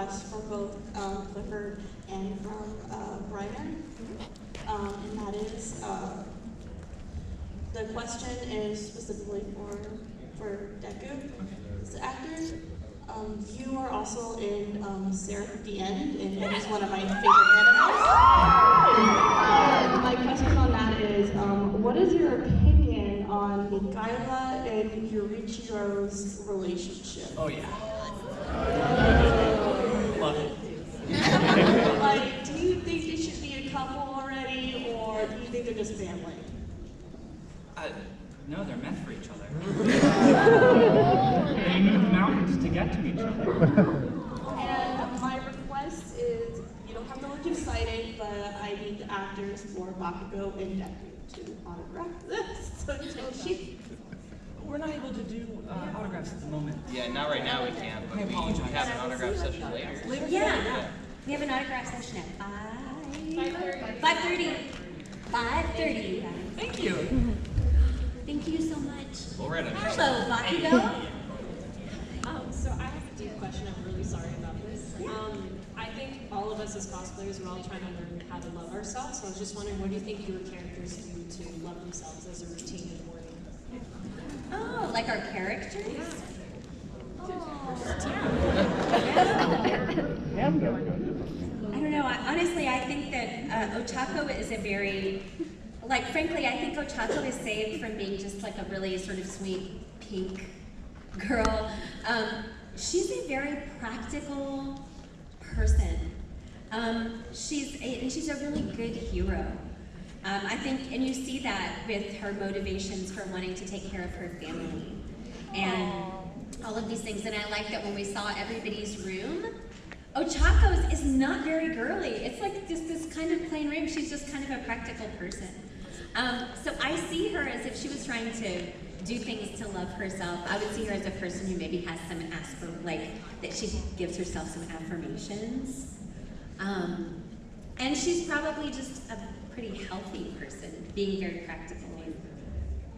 request from both Clifford and from Briner. And that is, the question is specifically for Deku, the actor. You are also in Seraph at the End, and it is one of my favorite animes. My question on that is, what is your opinion on Mikaela and Yurichiro's relationship? Oh yeah. Love it. Like, do you think they should be a couple already, or do you think they're just family? No, they're meant for each other. They moved mountains to get to each other. And my request is, you don't have to look excited, but I need the actors for Bakugo and Deku to autograph this. So We're not able to do autographs at the moment. Yeah, not right now we can't, but we have an autograph session later. Yeah, we have an autograph session at 5:30. 5:30, you guys. Thank you. Thank you so much. Well, right on. Hello, Bakugo. So I have a deep question. I'm really sorry about this. I think all of us as cosplayers, we're all trying to learn how to love ourselves. So I was just wondering, what do you think your characters do to love themselves as a routine in the morning? Oh, like our characters? I don't know. Honestly, I think that Ochako is a very, frankly, I think Ochako is saved from being just like a really sort of sweet pink girl. She's a very practical person. She's a really good hero. I think, and you see that with her motivations for wanting to take care of her family and all of these things. And I like that when we saw everybody's room, Ochako's is not very girly. It's like just this kind of plain room. She's just kind of a practical person. So I see her as if she was trying to do things to love herself. I would see her as a person who maybe has some that she gives herself some affirmations. And she's probably just a pretty healthy person, being very practical. And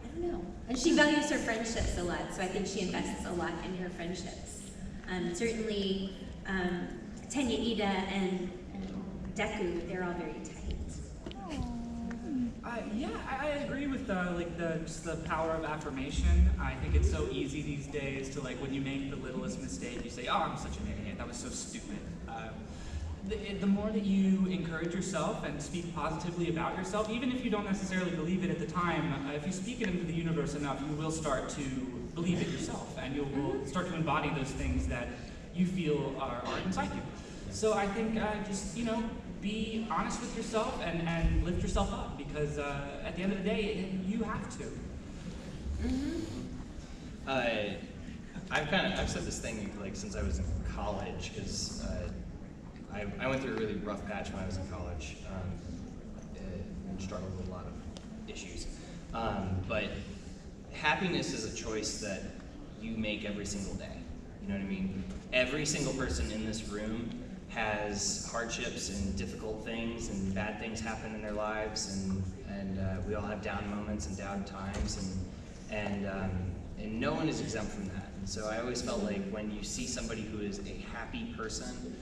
I don't know. And she values her friendships a lot, so I think she invests a lot in her friendships. Certainly, Tenya Ida and Deku, they're all very tight. Yeah, I agree with just the power of affirmation. I think it's so easy these days to when you make the littlest mistake, you say, "Oh, I'm such an idiot. That was so stupid." The more that you encourage yourself and speak positively about yourself, even if you don't necessarily believe it at the time, if you speak it into the universe enough, you will start to believe it yourself, and you will start to embody those things that you feel are inside you. So I think just be honest with yourself and lift yourself up, because at the end of the day, you have to. I've said this thing since I was in college, because I went through a really rough patch when I was in college and struggled with a lot of issues. But happiness is a choice that you make every single day. You know what I mean? Every single person in this room has hardships and difficult things, and bad things happen in their lives, and we all have down moments and down times, and no one is exempt from that. And so I always felt like when you see somebody who is a happy person,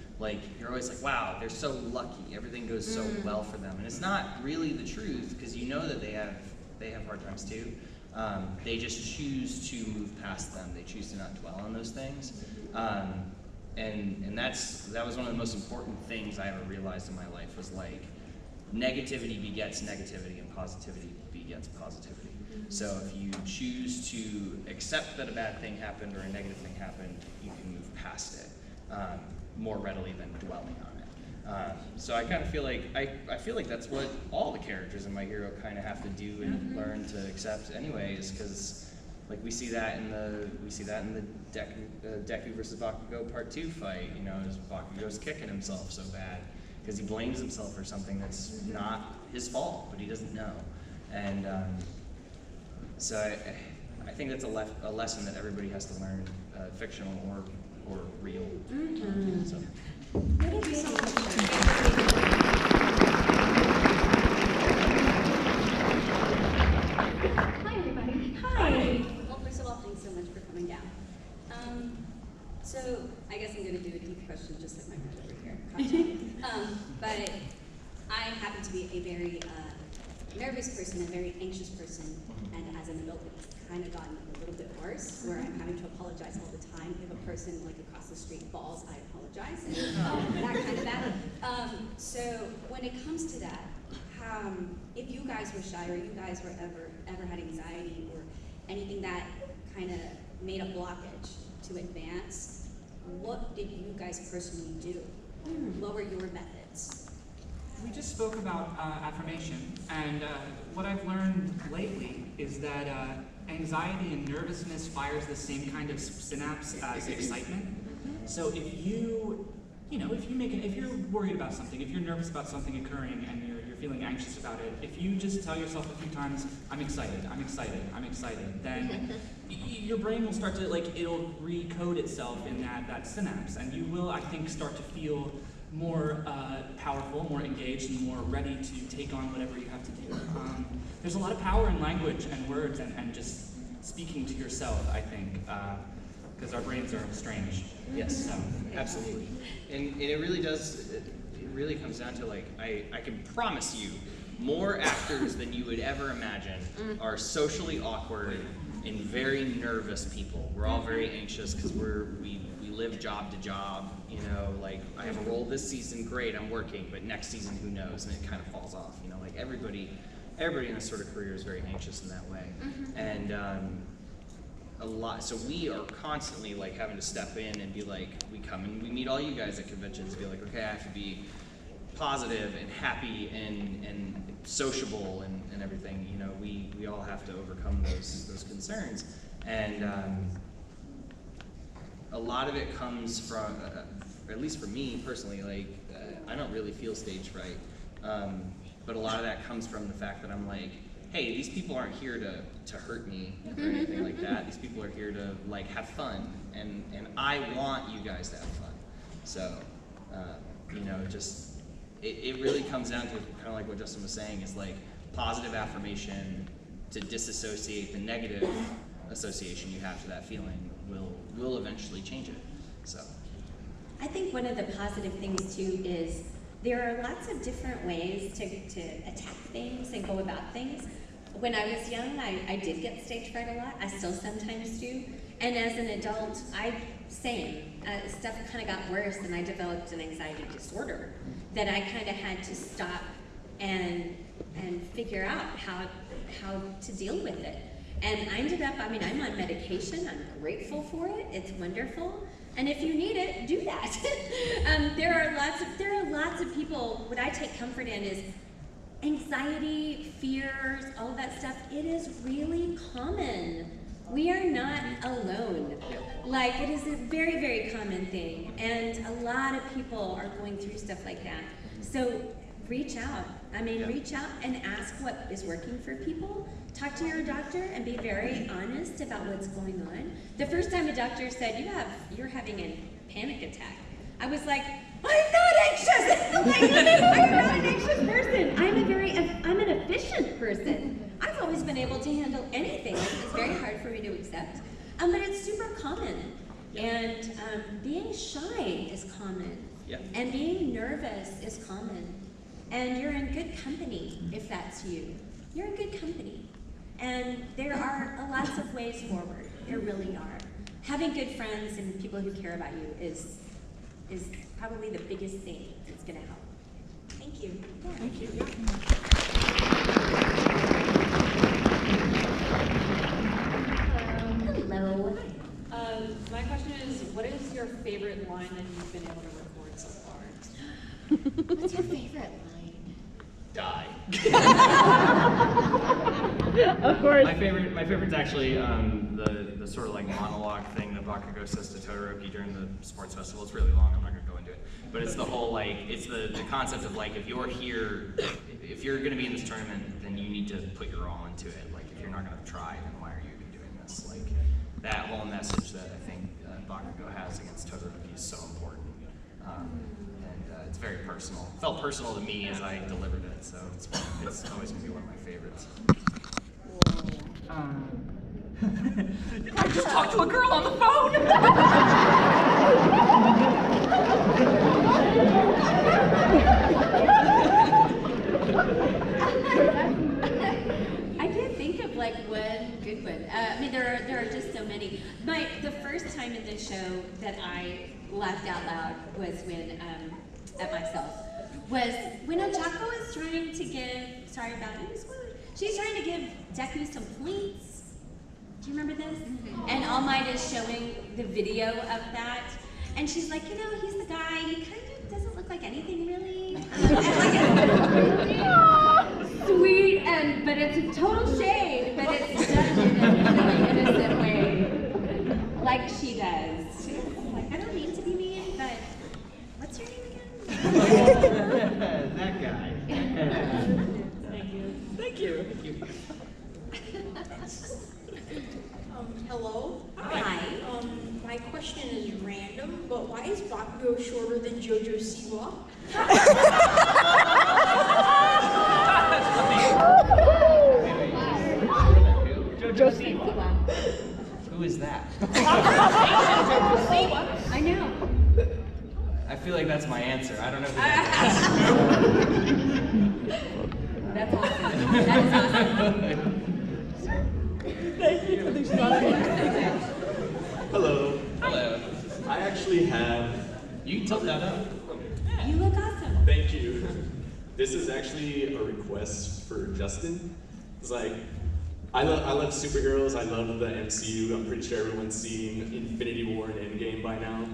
you're always like, wow, they're so lucky. Everything goes so well for them. And it's not really the truth, because you know that they have hard times too. They just choose to move past them. They choose to not dwell on those things. And that was one of the most important things I ever realized in my life, was negativity begets negativity and positivity begets positivity. So if you choose to accept that a bad thing happened or a negative thing happened, you can move past it more readily than dwelling on it. So I kind of feel like that's what all the characters in My Hero kind of have to do and learn to accept, anyways, because we see that in the Deku versus Bakugo Part 2 fight. As Bakugo's kicking himself so bad because he blames himself for something that's not his fault, but he doesn't know. And so I think that's a lesson that everybody has to learn, fictional or real. So. Thank you so much. Hi, everybody. Hi. Well, first of all, thanks so much for coming down. So I guess I'm going to do a deep question just like my but I happen to be a very nervous person, a very anxious person, and as an adult, it's kind of gotten a little bit worse, where I'm having to apologize all the time. If a person like across the street falls, I apologize, and that kind of that. So when it comes to that, if you guys were shy, or you guys were ever had anxiety, or anything that kind of made a blockage to advance, what did you guys personally do? What were your methods? We just spoke about affirmation, and what I've learned lately is that anxiety and nervousness fires the same kind of synapse as excitement. So if you if you're worried about something, if you're nervous about something occurring, and you're feeling anxious about it, if you just tell yourself a few times, I'm excited, I'm excited, I'm excited, then your brain will start to, it'll recode itself in that synapse, and you will, I think, start to feel more powerful, more engaged, and more ready to take on whatever you have to do. There's a lot of power in language and words and just speaking to yourself, I think, because our brains are strange. Yes, So. absolutely. And it really does, it really comes down to I can promise you, more actors than you would ever imagine are socially awkward and very nervous people. We're all very anxious because we live job to job, I have a role this season, great, I'm working, but next season, who knows, and it kind of falls off, everybody in this sort of career is very anxious in that way. And so we are constantly having to step in and be we come and we meet all you guys at conventions and be okay, I have to be positive and happy and sociable and everything. We all have to overcome those concerns, and a lot of it comes from, at least for me personally, I don't really feel stage fright, but a lot of that comes from the fact that I'm hey, these people aren't here to hurt me or anything like that. These people are here to have fun, and I want you guys to have fun. So, it really comes down to kind of what Justin was saying, is positive affirmation to disassociate the negative association you have to that feeling will eventually change it. So, I think one of the positive things too is there are lots of different ways to attack things and go about things. When I was young, I did get stage fright a lot. I still sometimes do. And as an adult, stuff kind of got worse, and I developed an anxiety disorder that I kind of had to stop and figure out how to deal with it. And I ended up, I'm on medication. I'm grateful for it. It's wonderful. And if you need it, do that. There are lots of people. What I take comfort in is anxiety, fears, all of that stuff. It is really common. We are not alone. It is a very, very common thing, and a lot of people are going through stuff like that. So reach out. Reach out and ask what is working for people. Talk to your doctor and be very honest about what's going on. The first time a doctor said, you're having a panic attack, I was I'm not anxious! I'm not an anxious person. I'm an efficient person. I've always been able to handle anything. It's very hard for me to accept, but it's super common. And being shy is common. And being nervous is common. And you're in good company if that's you. You're in good company. And there are lots of ways forward. There really are. Having good friends and people who care about you is probably the biggest thing that's going to help. Thank you. Yeah. Thank you. Hello. My question is, what is your favorite line that you've been able to record so far? What's your favorite line? Die. Of course. My favorite's actually the sort of monologue thing that Bakugo says to Todoroki during the sports festival. It's really long, I'm not gonna go into it. But it's the whole it's the concept of if you're here, if you're gonna be in this tournament, then you need to put your all into it. If you're not gonna try, then why are you even doing this? That whole message that I think Bakugo has against Todoroki is so important. It's very personal. It felt personal to me as I delivered it, so it's always gonna be one of my favorites. I just talked to a girl on the phone! funny. The first time in this show that I laughed out loud was when, at myself, was when Ochako was trying to give, sorry about it, she's trying to give Deku some points. Do you remember this? And All Might is showing the video of that. And she's like, you know, he's the guy, he kind of doesn't look like anything really. And like, it's sweet, but it's a total shade, but it's done in a really innocent way, like she does. She's like, I don't mean to be mean, but what's your name again? That guy. Thank you. Hello? Hi. My question is random, but why is Bakugo shorter than Jojo Siwa? Jojo Siwa. Who is that? I know. I feel like that's my answer. I don't know who that That's awesome. That's awesome. Hello. Hello. I actually have. You can tilt that up. You look awesome. Thank you. This is actually a request for Justin. It's like, I love superheroes. I love the MCU. I'm pretty sure everyone's seen Infinity War and Endgame by now.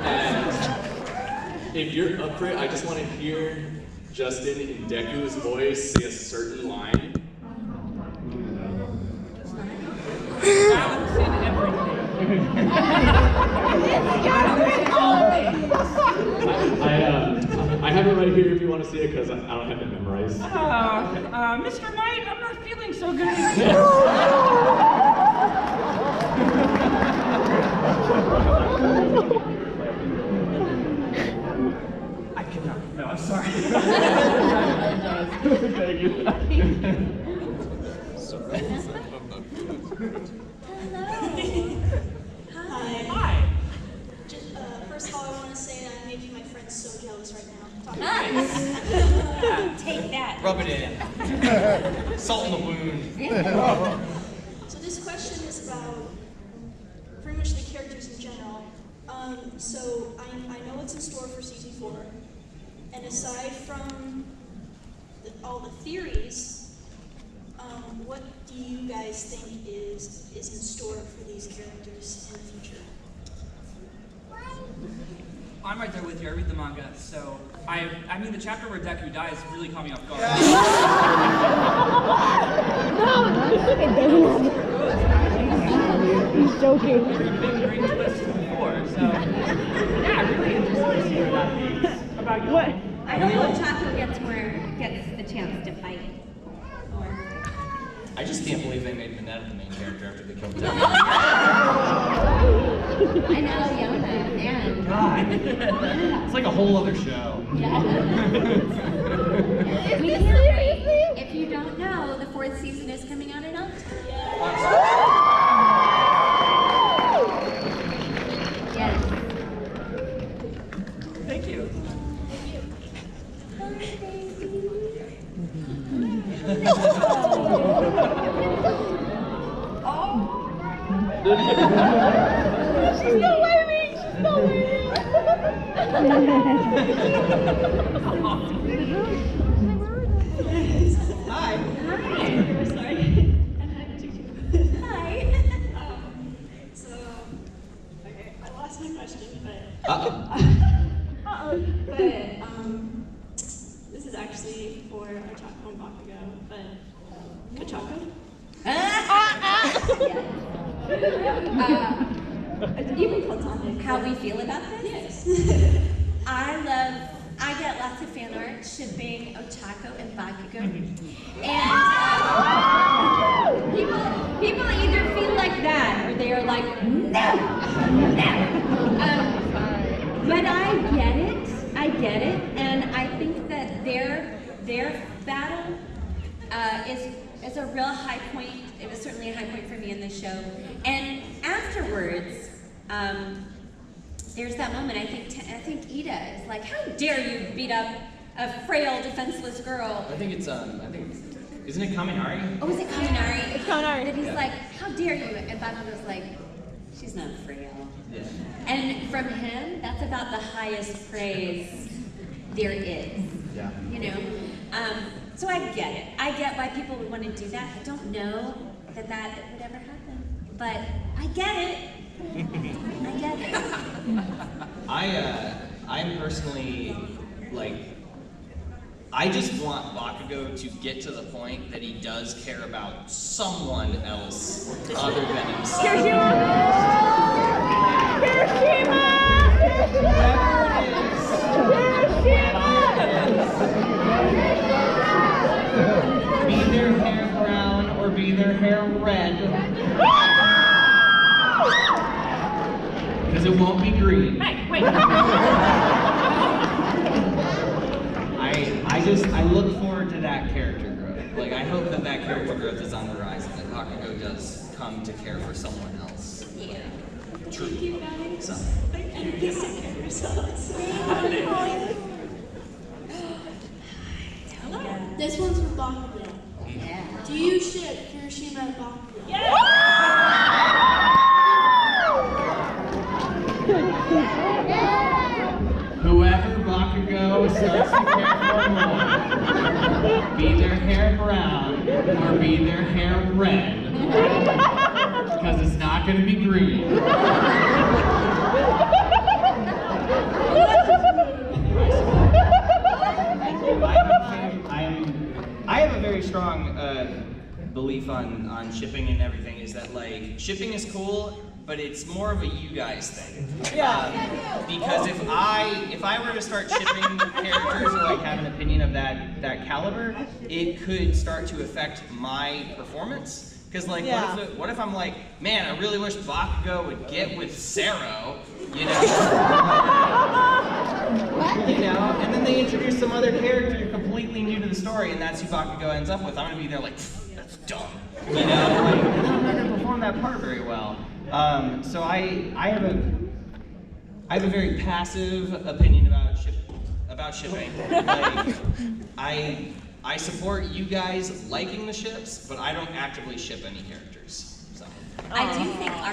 And if you're up for it, I just want to hear Justin in Deku's voice say a certain line. Balance in everything. I have it right here if you want to see it because I don't have it memorized. Mr. Might, I'm not feeling so good. I cannot. No, I'm sorry. Thank you. Hi. Just, first of all, I want to say that I'm making my friends so jealous right now. Take that. Rub it in. Salt in the wound. So this question is about pretty much the characters in general. So I know what's in store for season 4, and aside from all the theories, what do you guys think is in store for these characters in the future? I'm right there with you. I read the manga, so I mean the chapter where Deku dies really caught me off guard. He's joking. Big great twist before, so yeah, really interested to see where that leads. About you? What? I hope Ochako gets the chance to fight. I just can't believe they made Mineta the main character after they killed Deku. I know, Yona, man. God. It's like a whole other show. Yeah. We can't wait. If you don't know, the 4th season is coming out in October. Yes. Thank you. She's still waving! She's still waving! Hi. Sorry. Hi. So, okay, I lost my question, but this is actually for Ochako and Bakugo, but Ochako? Even platonic. How we feel about this? Yes. I get lots of fan art shipping Ochako and Bakugo. And people either feel like that or they are like, no. But I get it, and I think that their battle is a real high point. It was certainly a high point for me in this show. And afterwards, there's that moment. I think Ida is like, "How dare you beat up a frail, defenseless girl?" I think it's Isn't it Kaminari? Oh, is it Kaminari? It's Kaminari. And he's like, how dare you? And Bakugo's like, she's not frail. Yeah. And from him, that's about the highest praise there is. Yeah. You know? So I get it. I get why people would want to do that. I don't know that would ever happen. But I get it. I get it. I'm personally, like, I just want Bakugo to get to the point that he does care about someone else other than himself. Hiroshima! Be their hair brown or be their hair red. Because it won't be green. Hey, wait. I look forward to that character growth. Like, I hope that character growth is on the rise and that Bakugo does come to care for someone else. Yeah. True. Thank you guys. So. And please take care of yourselves. This one's for Bakugo. Yeah. Do you ship Hiroshima and Bakugo? Whoever Bakugo starts to care for more, be their hair brown or be their hair red, because it's not going to be green. I have a very strong belief on shipping and everything, is that, like, shipping is cool, but it's more of a you guys thing. Because if I were to start shipping characters or like have an opinion of that caliber, it could start to affect my performance. Because, like, what if I'm like, man, I really wish Bakugo would get with Sero, you know? You know, and then they introduce some other character completely new to the story, and that's who Bakugo ends up with. I'm gonna be there like, that's dumb, you know? Like, and then I'm not gonna perform that part very well. So I have a very passive opinion about shipping. Like, I support you guys liking the ships, but I don't actively ship any characters. So. I do think